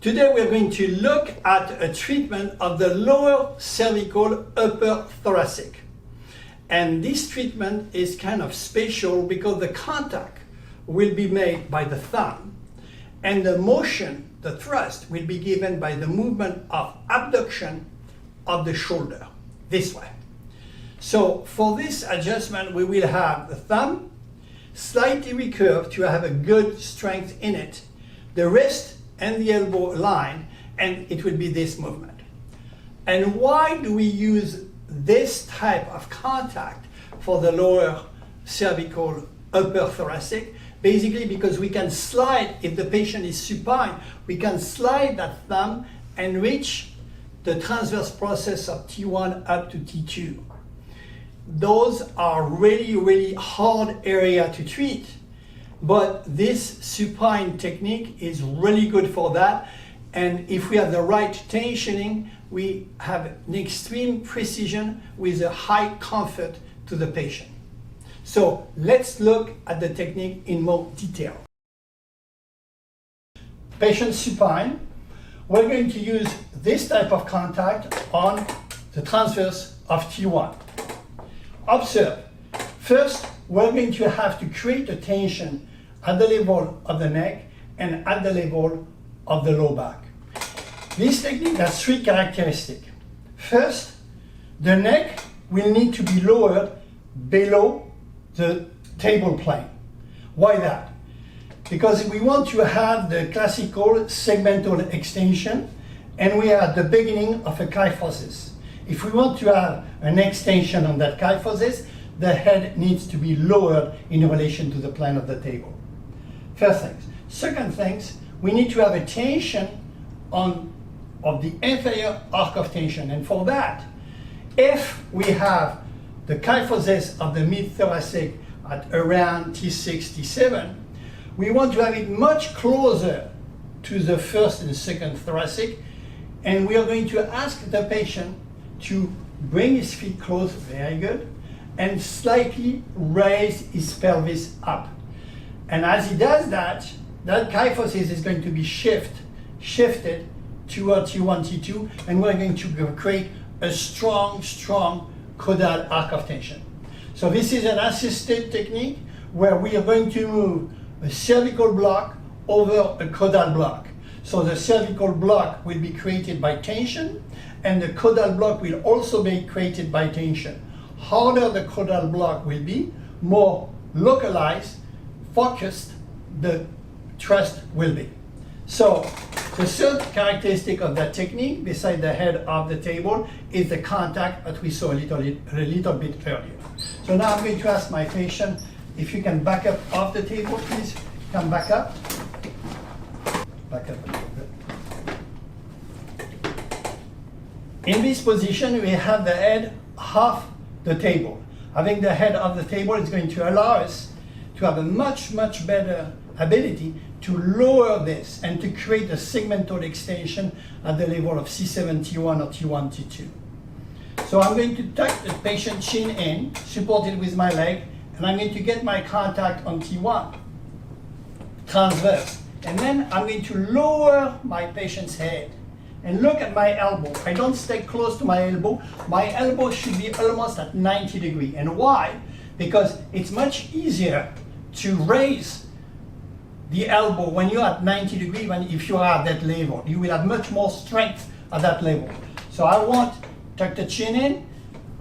Today we're going to look at a treatment of the lower cervical upper thoracic. And this treatment is kind of special because the contact will be made by the thumb and the motion, the thrust, will be given by the movement of abduction of the shoulder, this way. So for this adjustment, we will have the thumb slightly recurved to have a good strength in it, the wrist and the elbow line, and it will be this movement. And why do we use this type of contact for the lower cervical upper thoracic? Basically because we can slide, if the patient is supine, we can slide that thumb and reach the transverse process of T1 up to T2. Those are really hard area to treat, but this supine technique is really good for that. And if we have the right tensioning, we have an extreme precision with a high comfort to the patient. So let's look at the technique in more detail. Patient supine, we're going to use this type of contact on the transverse of T1. Observe, first we're going to have to create a tension at the level of the neck and at the level of the low back. This technique has three characteristics. First, the neck will need to be lowered below the table plane. Why that? Because we want to have the classical segmental extension, and we are at the beginning of a kyphosis. If we want to have an extension on that kyphosis, the head needs to be lowered in relation to the plane of the table. First things. Second things, we need to have a tension of the inferior arc of tension. And for that, if we have the kyphosis of the mid-thoracic at around T6, T7, we want to have it much closer to the first and second thoracic, and we are going to ask the patient to bring his feet close, very good, and slightly raise his pelvis up. And as he does that, that kyphosis is going to be shifted toward T1, T2, and we're going to create a strong caudal arc of tension. So this is an assisted technique where we are going to move a cervical block over a caudal block. So the cervical block will be created by tension, and the caudal block will also be created by tension. Harder the caudal block will be, more localized, focused the thrust will be. So the third characteristic of that technique, beside the head of the table, is the contact that we saw a little bit earlier. So now I'm going to ask my patient if you can back up off the table, please. Come back up. Back up a little bit. In this position, we have the head off the table. Having the head off the table is going to allow us to have a much better ability to lower this and to create a segmental extension at the level of C7, T1 or T1, T2. So I'm going to tuck the patient chin in, supported with my leg, and I'm going to get my contact on T1, transverse. And then I'm going to lower my patient's head and look at my elbow. I don't stay close to my elbow. My elbow should be almost at 90 degrees. And why? Because it's much easier to raise the elbow when you're at 90 degrees than if you are at that level. You will have much more strength at that level. So I want to tuck the chin in.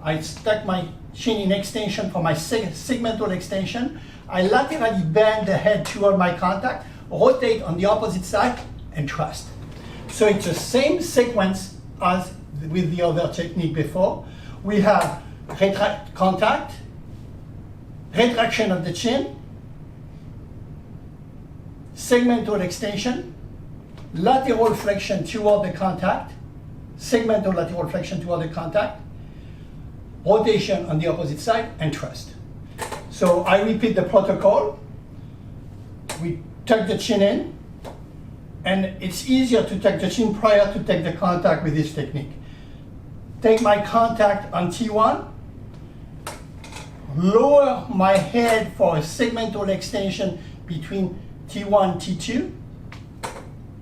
I stuck my chin in extension for my segmental extension. I laterally bend the head toward my contact, rotate on the opposite side, and thrust. So it's the same sequence as with the other technique before. We have contact, retraction of the chin, segmental extension, lateral flexion toward the contact, segmental lateral flexion toward the contact, rotation on the opposite side, and thrust. So I repeat the protocol. We tuck the chin in, and it's easier to tuck the chin prior to take the contact with this technique. Take my contact on T1, lower my head for a segmental extension between T1, T2,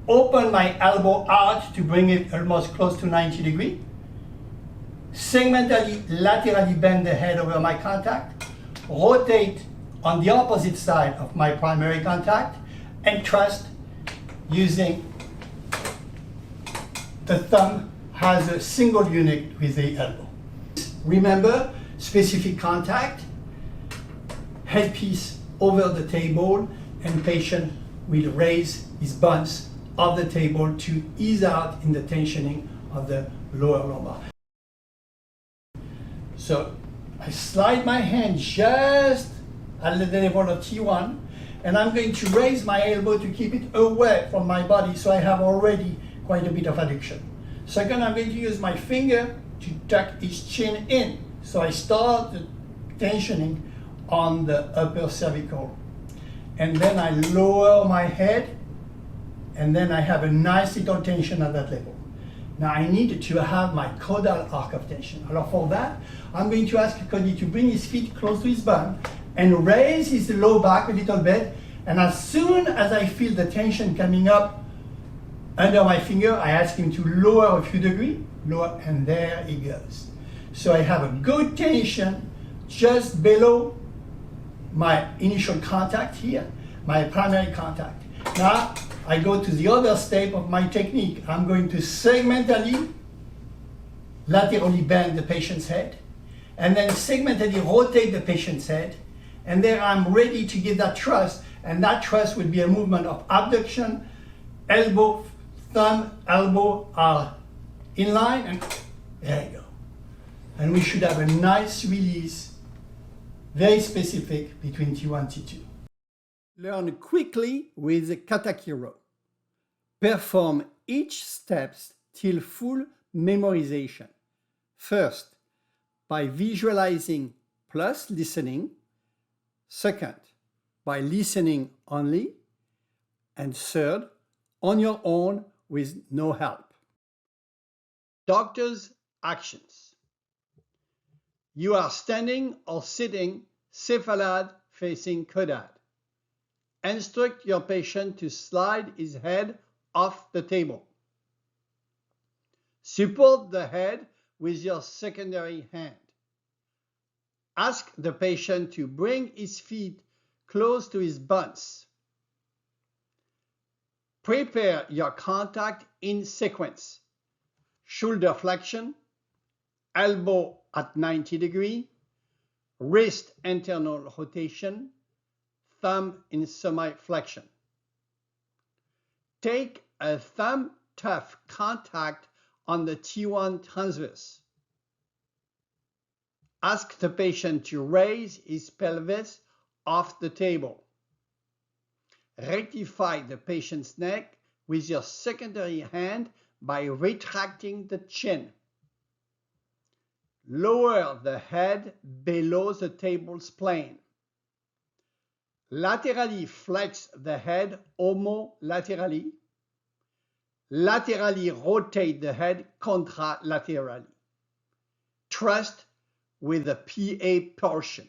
open my elbow out to bring it almost close to 90 degrees. Segmentally, laterally bend the head over my contact, rotate on the opposite side of my primary contact, and trust using the thumb as a single unit with the elbow. Remember, specific contact, headpiece over the table, and patient will raise his buns of the table to ease out in the tensioning of the lower lumbar. So I slide my hand just at the level of T1, and I'm going to raise my elbow to keep it away from my body, so I have already quite a bit of adduction. Second, I'm going to use my finger to tuck his chin in, so I start the tensioning on the upper cervical. And then I lower my head, and then I have a nice little tension at that level. Now I need to have my caudal arc of tension. Alors for that, I'm going to ask Cody to bring his feet close to his bum and raise his low back a little bit. And as soon as I feel the tension coming up under my finger, I ask him to lower a few degrees, lower, and there he goes. So I have a good tension just below my initial contact here, my primary contact. Now, I go to the other step of my technique. I'm going to segmentally, laterally bend the patient's head, and then segmentally rotate the patient's head, and there I'm ready to give that thrust, and that thrust will be a movement of abduction, elbow, thumb, elbow are in line, and there you go. And we should have a nice release, very specific between T1 and T2. Learn quickly with the kata. Perform each step till full memorization. First, by visualizing plus listening. Second, by listening only. And third, on your own with no help. Doctor's actions. You are standing or sitting cephalad facing caudad. Instruct your patient to slide his head off the table. Support the head with your secondary hand. Ask the patient to bring his feet close to his buns. Prepare your contact in sequence. Shoulder flexion, elbow at 90 degrees, wrist internal rotation, thumb in semi-flexion. Take a thumb tough contact on the T1 transverse. Ask the patient to raise his pelvis off the table. Rectify the patient's neck with your secondary hand by retracting the chin. Lower the head below the table's plane. Laterally flex the head homolaterally. Laterally rotate the head contralaterally. Thrust with the PA portion.